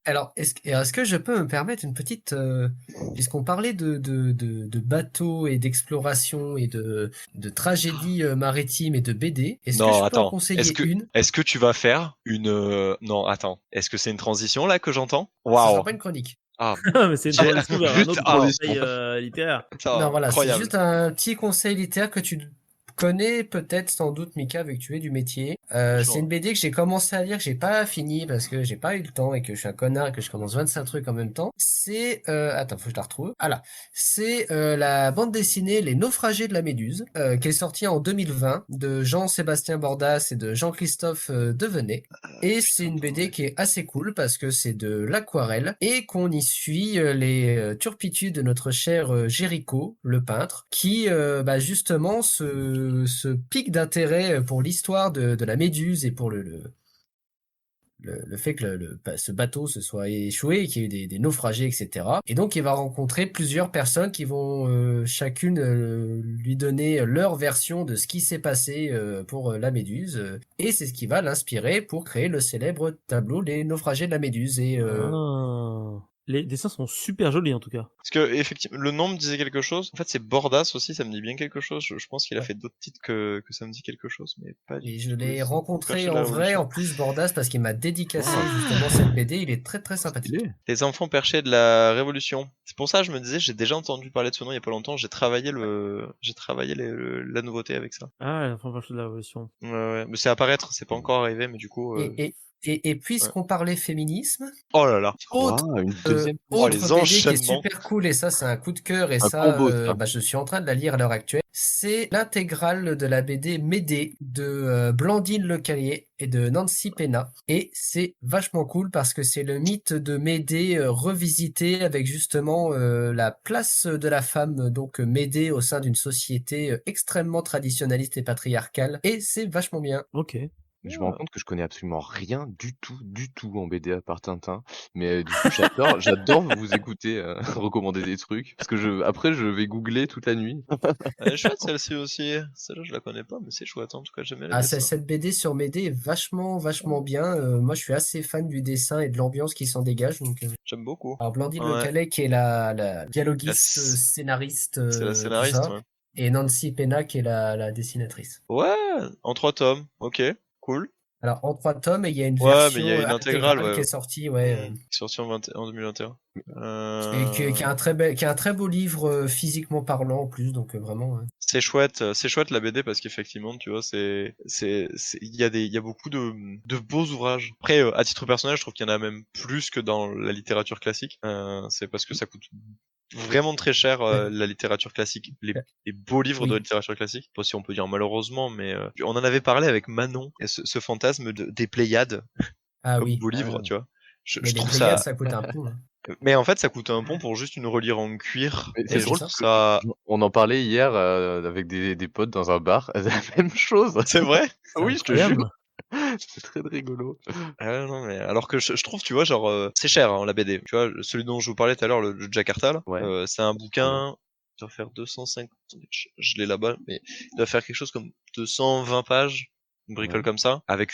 Alors, est-ce que je peux me permettre une petite, puisqu'on parlait de bateaux et d'exploration et de tragédies maritimes et de BD, est-ce que Non, je peux en attends. conseiller une? Est-ce que tu vas faire une non, attends. Est-ce que c'est une transition là que j'entends? Ce sera Waouh. pas une chronique. Ah, Mais c'est une j'ai transition vers un autre putain, conseil littéraire. Non, putain, voilà, c'est incroyable. juste un petit conseil littéraire que tu connais peut-être sans doute, Mika, vu que tu es du métier. C'est Franchement, une BD que j'ai commencé à lire, que j'ai pas fini parce que j'ai pas eu le temps et que je suis un connard et que je commence 25 trucs en même temps. C'est attends, faut que je la retrouve. Ah là, c'est la bande dessinée Les Naufragés de la Méduse, qui est sortie en 2020 de Jean-Sébastien Bordas et de Jean-Christophe Devenet. Et c'est putain, une attends, BD qui est assez cool parce que c'est de l'aquarelle et qu'on y suit les turpitudes de notre cher Géricault, le peintre, qui justement se pique d'intérêt pour l'histoire de la Méduse et pour le fait que ce bateau se soit échoué, qu'il y ait eu des naufragés, etc. Et donc il va rencontrer plusieurs personnes qui vont chacune lui donner leur version de ce qui s'est passé pour la Méduse. Et c'est ce qui va l'inspirer pour créer le célèbre tableau Les Naufragés de la Méduse. Et Ah. Les dessins sont super jolis en tout cas. parce que effectivement, le nom me disait quelque chose. En fait, c'est Bordas aussi, ça me dit bien quelque chose. Je pense qu'il a ouais. fait d'autres titres que ça me dit quelque chose, mais pas du Et je tout les l'ai enfants rencontré perchés de la en vrai, Révolution. en plus Bordas, parce qu'il m'a dédicacé Ah, justement cette BD. Il est très très sympathique. stylé. Les enfants perchés de la Révolution. C'est pour ça que je me disais, j'ai déjà entendu parler de ce nom il y a pas longtemps. J'ai travaillé la nouveauté avec ça. Ah, l'enfant de la Révolution. Ouais, ouais. Mais c'est à apparaître, c'est pas encore arrivé, mais du coup, Et ouais. puisqu'on parlait féminisme, Oh là là. autre Une deuxième Oh, autre les BD qui est enchaînements. super cool, et ça c'est un coup de cœur, et un ça combo, ça. je suis en train de la lire à l'heure actuelle, c'est l'intégrale de la BD Médée de Blandine Lecallier et de Nancy Pena. Et c'est vachement cool parce que c'est le mythe de Médée revisité avec justement la place de la femme, donc Médée au sein d'une société extrêmement traditionnaliste et patriarcale. Et c'est vachement bien. Ok. Je me rends compte que je connais absolument rien du tout en BD à part Tintin. Mais du coup, j'adore vous écouter recommander des trucs. Parce que après, je vais googler toute la nuit. Elle est chouette celle-ci aussi. Celle-là, je la connais pas, mais c'est chouette. En tout cas, j'aime bien les Ah, dessins. cette BD sur Médée est vachement bien. Moi, je suis assez fan du dessin et de l'ambiance qui s'en dégage. Donc, J'aime beaucoup. alors Blandine Le Ouais. Calais qui est la dialoguiste, scénariste, C'est la tout scénariste, ça, ouais. et Nancy Pena qui est la dessinatrice. Ouais, en 3 tomes. Ok, cool. Alors en 3 tomes, et il y a une Ouais, mais il y version a une intégrale, intégrale qui ouais. est sortie, ouais, Qui est sortie en 2021. qui a un qui a un très beau livre physiquement parlant en plus, donc vraiment. C'est chouette la BD parce qu'effectivement, tu vois, il y a beaucoup de beaux ouvrages. Après, à titre personnel, je trouve qu'il y en a même plus que dans la littérature classique. C'est parce que ça coûte vraiment très cher Ouais. la littérature classique, les beaux livres de Oui. littérature classique. Pas si on peut dire malheureusement, mais on en avait parlé avec Manon et ce fantasme des Pléiades Ah comme oui. beaux livres, tu vois. Mais Je les trouve Pléiades, ça. ça coûte un pont, hein. Mais en fait, ça coûte un pont pour juste une reliure en cuir. Mais Et c'est je C'est drôle ça. trouve parce que ça. on en parlait hier avec des potes dans un bar. C'est la même chose. C'est vrai? C'est Oui, je te jure. Incroyable. C'est très rigolo. Ah ouais, non, mais alors que je trouve, tu vois, genre, c'est cher, hein, la BD. Tu vois, celui dont je vous parlais tout à l'heure, le Jakarta, là, Ouais. c'est un Bien. bouquin, il doit faire 250, je l'ai là-bas, mais il doit faire quelque chose comme 220 pages, une bricole Ouais. comme ça, avec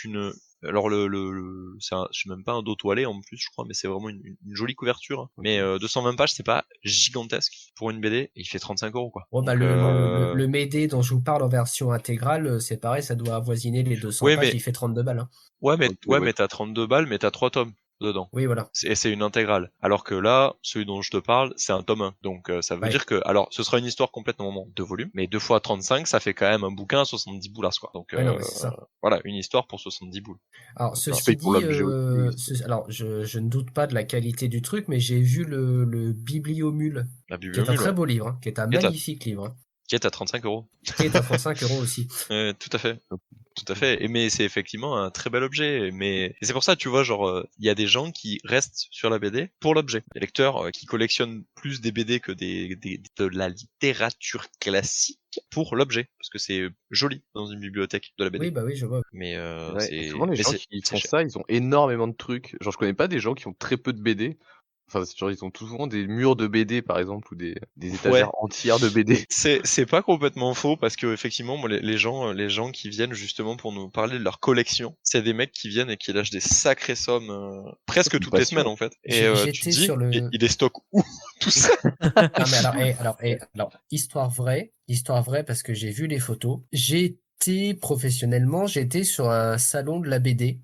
alors je sais même pas un dos toilé en plus, je crois, mais c'est vraiment une jolie couverture. Hein. Ok. Mais 220 pages, c'est pas gigantesque pour une BD, et il fait 35 € quoi. Ouais, bah, Donc, le Médée dont je vous parle en version intégrale, c'est pareil, ça doit avoisiner les 200 ouais, pages, mais il fait 32 balles, hein. Ok, ouais. mais t'as 32 balles, mais t'as 3 tomes dedans. Oui, voilà. Et c'est une intégrale. Alors que là, celui dont je te parle, c'est un tome 1. Donc ça veut Ouais. dire que, alors ce sera une histoire complète normalement de volume, mais 2 fois 35, ça fait quand même un bouquin à 70 boules quoi. Donc Ouais, non, mais c'est ça. voilà, une histoire pour 70 boules. Alors, Donc, Tu ceci payes pour dit, l'objet aussi. alors, je ne doute pas de la qualité du truc, mais j'ai vu le Bibliomule, la qui est un Bibliomule, très ouais. beau livre, hein, qui est un Qui est à, magnifique livre, hein, qui est à 35 €. qui est à 35 € aussi. Tout à fait. Tout à fait. Et mais c'est effectivement un très bel objet. Mais et c'est pour ça, tu vois, genre, il y a des gens qui restent sur la BD pour l'objet. Des lecteurs qui collectionnent plus des BD que de la littérature classique pour l'objet, parce que c'est joli dans une bibliothèque de la BD. Oui, bah oui, je vois. Mais Ouais, et souvent les gens qui c'est font cher. ça, ils ont énormément de trucs. Genre, je connais pas des gens qui ont très peu de BD. Enfin, genre, ils ont souvent des murs de BD, par exemple, ou des Ouais. étagères entières de BD. C'est pas complètement faux parce que effectivement moi, les gens qui viennent justement pour nous parler de leur collection, c'est des mecs qui viennent et qui lâchent des sacrées sommes presque C'est une toutes les passion. semaines en fait. Et tu te J'étais dis sur le. il est stock où tout ça? Non mais alors, histoire vraie, parce que j'ai vu les photos. J'étais sur un salon de la BD.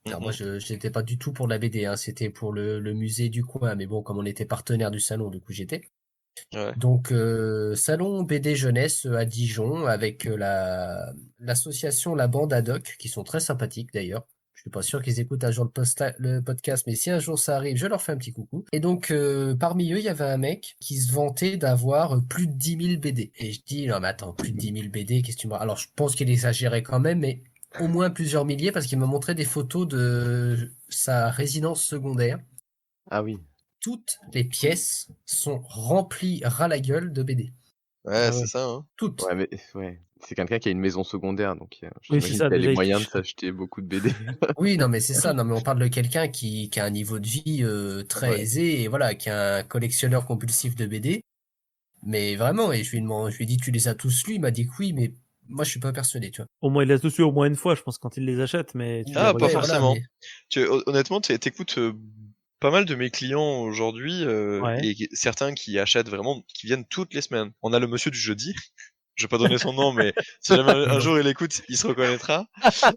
Alors moi, j'étais pas du tout pour la BD, hein, c'était pour le musée du coin, mais bon, comme on était partenaire du salon, du coup j'étais. Ouais. Donc salon BD jeunesse à Dijon avec l'association La Bande ad hoc, qui sont très sympathiques d'ailleurs. Je suis pas sûr qu'ils écoutent un jour le podcast, mais si un jour ça arrive, je leur fais un petit coucou. Et donc parmi eux, il y avait un mec qui se vantait d'avoir plus de 10 000 BD. Et je dis non mais attends, plus de 10 000 BD, qu'est-ce que tu me... Alors je pense qu'il exagérait quand même, mais au moins plusieurs milliers parce qu'il m'a montré des photos de sa résidence secondaire. Ah oui. Toutes les pièces sont remplies ras la gueule de BD. Ouais, Ah c'est ouais. ça hein. Toutes. Ouais, mais ouais. C'est quelqu'un qui a une maison secondaire, donc Oui, j'imagine c'est ça, qu'il a les déjà, il moyens de touche. s'acheter beaucoup de BD. Oui, non, mais c'est ça. Non, mais on parle de quelqu'un qui a un niveau de vie très Ouais. aisé et voilà, qui est un collectionneur compulsif de BD. Mais vraiment, et je lui ai dit, tu les as tous lus? Il m'a dit que oui, mais moi, je suis pas persuadé, tu vois. Au moins, il les a tous eu au moins une fois, je pense, quand il les achète, mais tu les Ah, pas Ouais, regardes. voilà, forcément. mais Honnêtement, t'écoutes pas mal de mes clients aujourd'hui Ouais. et certains qui achètent vraiment, qui viennent toutes les semaines. On a le monsieur du jeudi. Je vais pas donner son nom, mais si jamais un jour il écoute, il se reconnaîtra.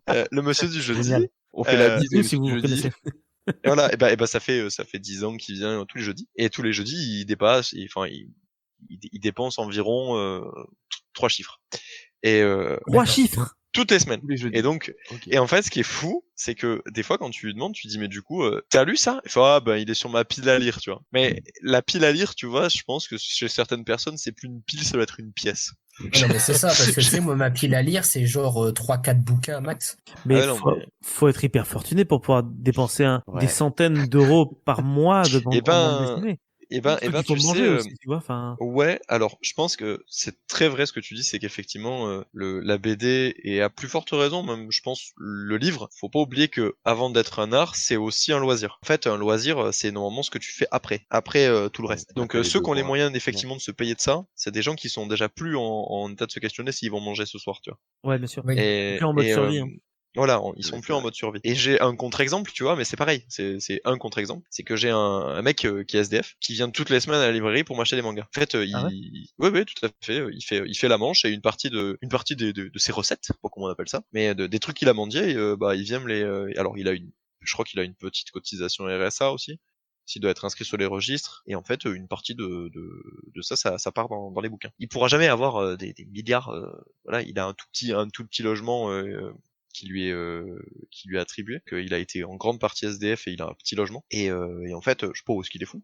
Le monsieur du jeudi. Génial. On fait la bise Dites-nous au si vous vous jeudi. connaissez. Et voilà, et ben ça fait 10 ans qu'il vient tous les jeudis. Et tous les jeudis, il dépasse, il dépense environ 3 chiffres. Et 3 chiffres. toutes les semaines. Tous les jeudis. Et donc, Ok. et en fait, ce qui est fou, c'est que des fois, quand tu lui demandes, tu dis, mais du coup, t'as lu ça? Il fait, ah, ben, il est sur ma pile à lire, tu vois. Mais la pile à lire, tu vois, je pense que chez certaines personnes, c'est plus une pile, ça doit être une pièce. Ouais, non, mais c'est ça, parce que tu sais, moi, ma pile à lire, c'est genre 3-4 bouquins max. Mais ouais, non, faut être hyper fortuné pour pouvoir dépenser Ouais. des centaines d'euros par mois de Eh en bande ben, dessinée. eh ben, Il faut tu manger sais, aussi, tu vois. Enfin, ouais, alors je pense que c'est très vrai ce que tu dis, c'est qu'effectivement la BD et à plus forte raison même, je pense le livre, faut pas oublier que avant d'être un art, c'est aussi un loisir. En fait, un loisir, c'est normalement ce que tu fais après tout le reste. Donc Après les ceux qui ont les devoirs. moyens effectivement de se payer de ça, c'est des gens qui sont déjà plus en état de se questionner s'ils vont manger ce soir, tu vois. ouais, bien sûr. Oui. Et, Plus en mode et, survie. Hein. voilà, ils Ouais, sont c'est plus en vrai. mode survie. Et j'ai un contre-exemple, tu vois, mais c'est pareil. C'est un contre-exemple. C'est que j'ai un mec qui est SDF, qui vient toutes les semaines à la librairie pour m'acheter des mangas. En fait, Ah ouais ouais, tout à fait. Il fait la manche et une partie de ses recettes, pas comment on appelle ça, mais des trucs qu'il a mendiés. Et, bah, il vient me les. Alors, je crois qu'il a une petite cotisation RSA aussi. S'il doit être inscrit sur les registres, et en fait une partie de ça part dans les bouquins. Il pourra jamais avoir des milliards. Voilà, il a un tout petit logement qui lui est attribué, qu'il a été en grande partie SDF et il a un petit logement. Et en fait, je sais pas où est-ce qu'il est fou.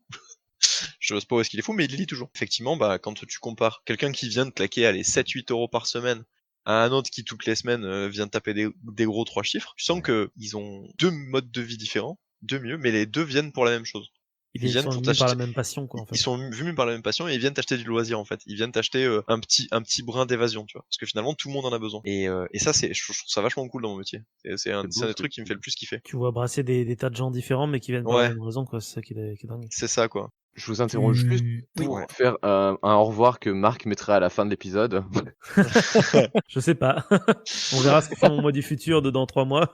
Je sais pas où est-ce qu'il est fou, mais il lit toujours. Effectivement, bah quand tu compares quelqu'un qui vient de claquer 7-8 euros par semaine à un autre qui toutes les semaines vient de taper des gros 3 chiffres, tu sens que ils ont deux modes de vie différents, deux mieux, mais les deux viennent pour la même chose. Ils sont venus par la même passion, quoi. En fait. Ils sont venus par la même passion et ils viennent t'acheter du loisir en fait. Ils viennent t'acheter un petit brin d'évasion, tu vois. Parce que finalement tout le monde en a besoin. Et ça je trouve ça vachement cool dans mon métier. C'est un des trucs qui me fait le plus kiffer. Tu vois brasser des tas de gens différents, mais qui viennent par la même raison, quoi. C'est ça qui est dingue. C'est ça quoi. Je vous interromps juste pour Ouais. faire un au revoir que Marc mettra à la fin de l'épisode. Je sais pas. On verra ce que fait mon moi du futur dans 3 mois.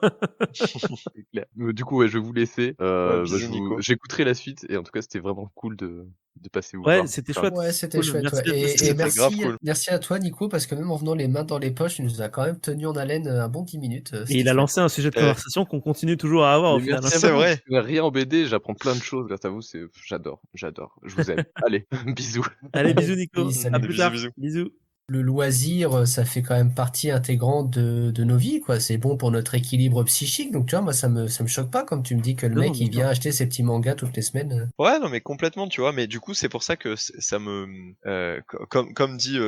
C'est clair. Du coup, ouais, je vais vous laisser. Bisous, Nico. J'écouterai la suite et en tout cas, c'était vraiment cool de passer vous Ouais, voir. c'était Enfin, chouette. Ouais, c'était Cool, chouette. merci. Ouais. Et C'était merci, grave cool. merci à toi, Nico, parce que même en venant les mains dans les poches, tu nous as quand même tenu en haleine un bon 10 minutes. Et C'était il a chouette. lancé un sujet de conversation qu'on continue toujours à avoir au mais final. merci C'est à vous. vrai. Je connais rien en BD, j'apprends plein de choses grâce à vous. J'adore. Je vous aime. Allez, bisous. Allez, bisous Nico. Oui, salut. À plus Bisous, tard. bisous. Bisous. Le loisir, ça fait quand même partie intégrante de nos vies, quoi. C'est bon pour notre équilibre psychique. Donc, tu vois, moi, ça me choque pas comme tu me dis que le Non, mec, bien il vient acheter ses petits mangas toutes les semaines. Ouais, non, mais complètement, tu vois. Mais du coup, c'est pour ça que ça me, comme dit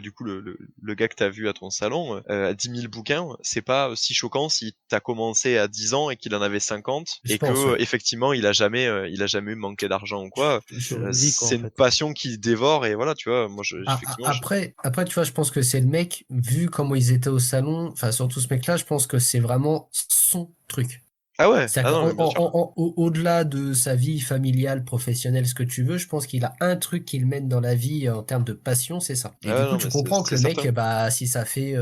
du coup le gars que t'as vu à ton salon, à 10 000 bouquins, c'est pas si choquant si t'as commencé à 10 ans et qu'il en avait 50 Je et pense, que ouais. effectivement il a jamais manqué d'argent ou quoi. Sur une vie, quoi, C'est en une fait. passion qui dévore et voilà, tu vois. Moi, effectivement, Après, tu vois, je pense que c'est le mec, vu comment ils étaient au salon, enfin, surtout ce mec-là, je pense que c'est vraiment son truc. Ah ouais. Ah C'est-à-dire non, mais bien sûr. au-delà de sa vie familiale, professionnelle, ce que tu veux, je pense qu'il a un truc qui le mène dans la vie en termes de passion, c'est ça. Et Ah du ouais, coup, non, tu mais comprends que c'est le mec, certain. bah, si ça fait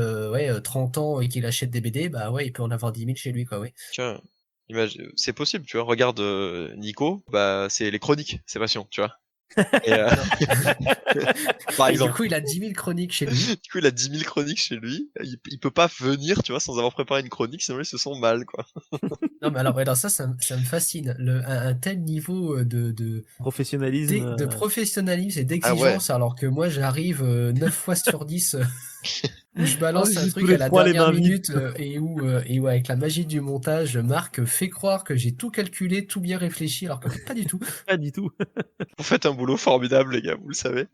30 ans et qu'il achète des BD, bah ouais, il peut en avoir 10 000 chez lui, quoi, ouais. Tu vois, c'est possible, tu vois. Regarde Nico, bah c'est les chroniques, c'est passion, tu vois. Et, par Et du exemple. coup, il a 10 000 chroniques chez lui. Du coup, il a 10 000 chroniques chez lui. Il peut pas venir, tu vois, sans avoir préparé une chronique, sinon il se sent mal, quoi. Non, mais alors, ouais, alors ça me fascine. Un tel niveau Professionnalisme. de professionnalisme et Ah ouais. d'exigence, alors que moi, j'arrive 9 fois sur 10 où je Oh, balance un j'ai tous truc à les la 3 les dernière mains vides. minute et où avec la magie du montage, Marc fait croire que j'ai tout calculé, tout bien réfléchi, alors que pas du tout. Pas du tout. Vous faites un boulot formidable, les gars, vous le savez.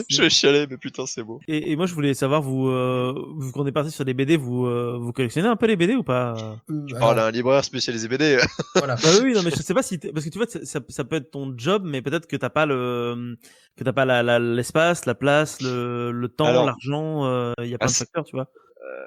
Je vais chialer, mais putain, c'est beau. Et moi, je voulais savoir, vu qu'on est parti sur les BD, vous collectionnez un peu les BD ou pas? Tu parles à Alors, un libraire spécialisé BD. voilà. Bah oui, non, mais je sais pas si parce que tu vois, ça peut être ton job, mais peut-être que t'as pas l'espace, la place, le temps, Alors, l'argent. Il y a plein de facteurs, tu vois.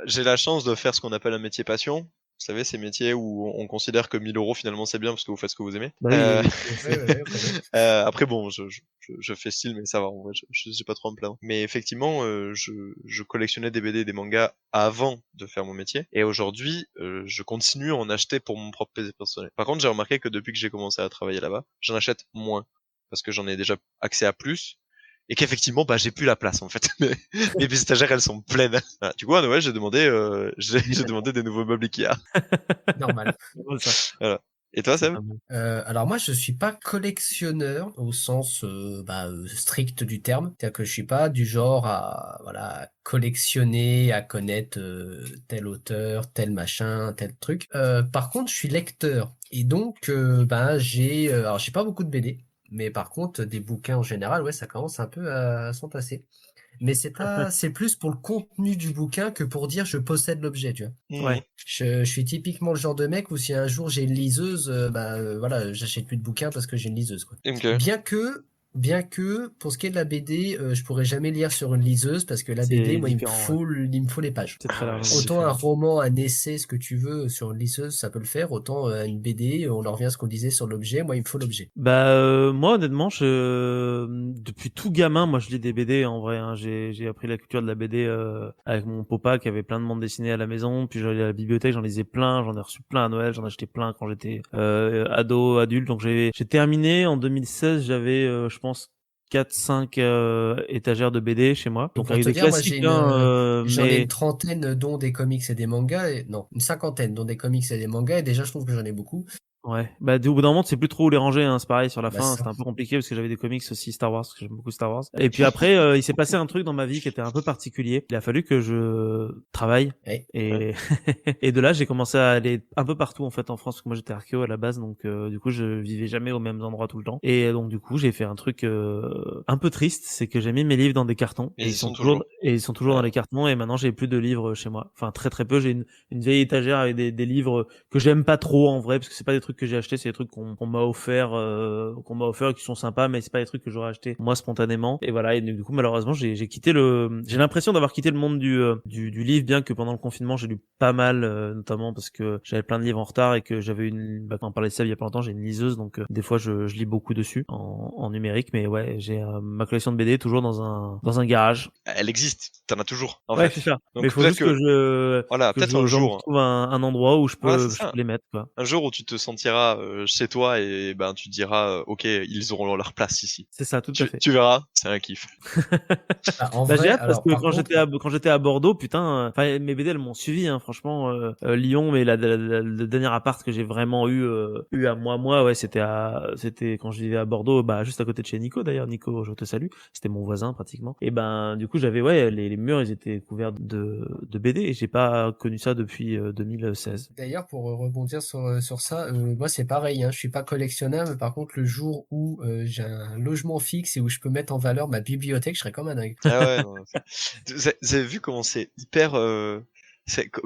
j'ai la chance de faire ce qu'on appelle un métier passion. Vous savez, ces métiers où on considère que 1000 € finalement c'est bien parce que vous faites ce que vous aimez. Bah oui, oui, oui. Ouais, ok. Après bon, je fais style, mais ça va, en vrai, j'ai pas trop à me plaindre. Mais effectivement, je collectionnais des BD et des mangas avant de faire mon métier, et aujourd'hui, je continue à en acheter pour mon propre plaisir personnel. Par contre, j'ai remarqué que depuis que j'ai commencé à travailler là-bas, j'en achète moins, parce que j'en ai déjà accès à plus, et qu'effectivement, bah, j'ai plus la place, en fait. Mes étagères, elles sont pleines. Voilà. Du coup, à Noël, j'ai demandé des nouveaux meubles Ikea. Normal. C'est drôle, ça. Voilà. Et toi, C'est Seb? pas mal. Alors moi, je suis pas collectionneur au sens strict du terme. C'est-à-dire que je suis pas du genre à voilà collectionner, à connaître tel auteur, tel machin, tel truc. Par contre, je suis lecteur et donc alors j'ai pas beaucoup de BD, mais par contre des bouquins en général, ouais, ça commence un peu à s'en passer. Mais c'est plus pour le contenu du bouquin que pour dire je possède l'objet, tu vois. Ouais. Je suis typiquement le genre de mec où si un jour j'ai une liseuse, voilà, j'achète plus de bouquins parce que j'ai une liseuse, quoi. Ok. Bien que, pour ce qui est de la BD, je pourrais jamais lire sur une liseuse parce que la C'est BD, moi, différent, ouais. il me faut les pages. C'est très Ah ouais, largement c'est Autant un différent. roman, un essai, ce que tu veux sur une liseuse, ça peut le faire. Autant une BD, on en revient à ce qu'on disait sur l'objet. Moi, il me faut l'objet. Bah moi honnêtement, depuis tout gamin, moi je lis des BD en vrai. Hein. J'ai appris la culture de la BD avec mon papa qui avait plein de bandes dessinées à la maison. Puis j'allais à la bibliothèque, j'en lisais plein, j'en ai reçu plein à Noël, j'en achetais plein quand j'étais ado, adulte. Donc j'ai terminé en 2016, j'avais je pense 4-5 étagères de BD chez moi. Donc Pour avec te des dire, moi, classiques, hein, j'en ai une mais trentaine, dont des comics et des mangas. Non, une cinquantaine, dont des comics et des mangas. Et déjà, je trouve que j'en ai beaucoup. ouais, bah au bout d'un moment, tu sais plus trop où les ranger, hein. C'est pareil sur la Bah, fin, ça. c'était un peu compliqué parce que j'avais des comics aussi Star Wars, parce que j'aime beaucoup Star Wars. Et puis après, il s'est passé un truc dans ma vie qui était un peu particulier. Il a fallu que je travaille. Ouais. Et et de là, j'ai commencé à aller un peu partout en fait en France, parce que moi j'étais archéo à la base, donc du coup je vivais jamais au même endroit tout le temps. Et donc du coup j'ai fait un truc un peu triste, c'est que j'ai mis mes livres dans des cartons Et ils sont toujours. et ils sont toujours dans les cartons. Et maintenant j'ai plus de livres chez moi. Enfin très très peu. J'ai une vieille étagère avec des livres que j'aime pas trop en vrai, parce que c'est pas des trucs que j'ai achetés, c'est des trucs qu'on m'a offert et qui sont sympas, mais c'est pas des trucs que j'aurais acheté moi spontanément. Et voilà. Et du coup malheureusement j'ai quitté j'ai l'impression d'avoir quitté le monde du livre, bien que pendant le confinement j'ai lu pas mal, notamment parce que j'avais plein de livres en retard et que j'avais quand on parlait de ça il y a pas longtemps, j'ai une liseuse, donc des fois je lis beaucoup dessus en numérique. Mais ouais, j'ai ma collection de BD toujours dans un garage. Elle existe, t'en as toujours, en Ouais, fait. c'est ça. Donc Mais il faut peut-être juste que voilà, peut-être un j'en jour. trouve un endroit où je Voilà, peux c'est ça. les mettre, quoi. Un jour où tu te sentiras chez toi et ben tu diras ok, ils auront leur place ici. C'est ça, tout à fait. Tu verras, c'est un kiff. Ah, en Bah, j'ai vrai, hâte parce alors que par contre, quand j'étais à Bordeaux, putain, enfin mes BD elles m'ont suivi, hein, franchement. Lyon, mais le dernier appart que j'ai vraiment eu à moi, ouais, c'était quand je vivais à Bordeaux, bah juste à côté de chez Nico d'ailleurs. Nico, je te salue. C'était mon voisin pratiquement. Et ben du coup j'avais les murs ils étaient couverts de BD et j'ai pas connu ça depuis 2016. d'ailleurs, pour rebondir sur ça, moi c'est pareil, hein, je suis pas collectionneur, mais par contre le jour où j'ai un logement fixe et où je peux mettre en valeur ma bibliothèque, je serais comme un dingue. Ah ouais. Non, vous avez vu comment c'est hyper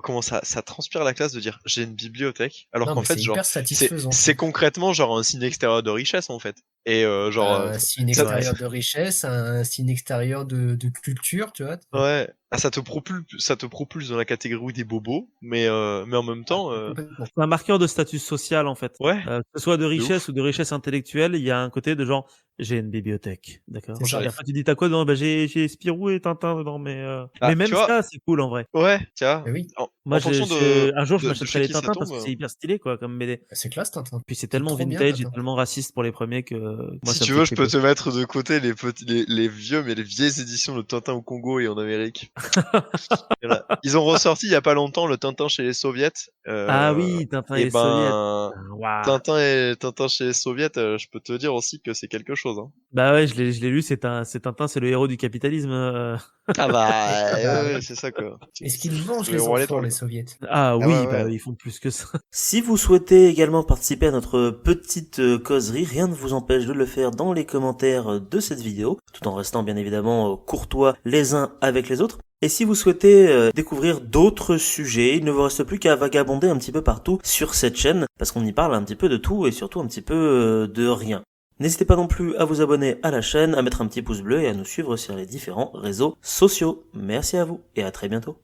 comment ça transpire la classe de dire j'ai une bibliothèque, alors Non, qu'en mais fait c'est genre hyper satisfaisant. c'est concrètement genre un signe extérieur de richesse en fait. Et genre, Un signe ça- extérieur de richesse, un signe extérieur de culture, tu vois. ouais, ah, ça te propulse dans la catégorie des bobos, mais en même temps, Complètement. C'est un marqueur de statut social en fait. ouais, Que ce soit de richesse ouf. ou de richesse intellectuelle, il y a un côté de genre j'ai une bibliothèque, d'accord. C'est ça. Et après tu dis t'as quoi dedans? Bah j'ai Spirou et Tintin dedans, mais Ah, même tu vois, ça c'est cool en vrai. ouais, tiens, Mais oui, Moi fonction un jour je de m'achèterai chez les qui ça Tintins parce tombe. que c'est hyper stylé quoi comme BD. bah, c'est classe Tintin. Puis c'est C'est tellement trop bien, vintage et Tintin. tellement raciste pour les premiers que moi Si ça tu me veux, fait je peux te triper. mettre de côté les vieux, mais les vieilles éditions de Tintin au Congo et en Amérique. Voilà. Ils ont ressorti il y a pas longtemps le Tintin chez les Soviets. Ah oui, Tintin et Et les soviets. ben, Waouh. Tintin chez les Soviets, je peux te dire aussi que c'est quelque chose. Hein. Bah ouais, je l'ai lu, c'est Tintin, c'est le héros du capitalisme. Ah bah, bah, ouais, ouais. c'est ça quoi. Est-ce qu'ils vengent C'est le les roi à enfants, l'étoile, les quoi. soviets? Ah Ah oui, ouais, bah ouais. ils font plus que ça. Si vous souhaitez également participer à notre petite causerie, rien ne vous empêche de le faire dans les commentaires de cette vidéo, tout en restant bien évidemment courtois les uns avec les autres. Et si vous souhaitez découvrir d'autres sujets, il ne vous reste plus qu'à vagabonder un petit peu partout sur cette chaîne, parce qu'on y parle un petit peu de tout et surtout un petit peu de rien. N'hésitez pas non plus à vous abonner à la chaîne, à mettre un petit pouce bleu et à nous suivre sur les différents réseaux sociaux. Merci à vous et à très bientôt.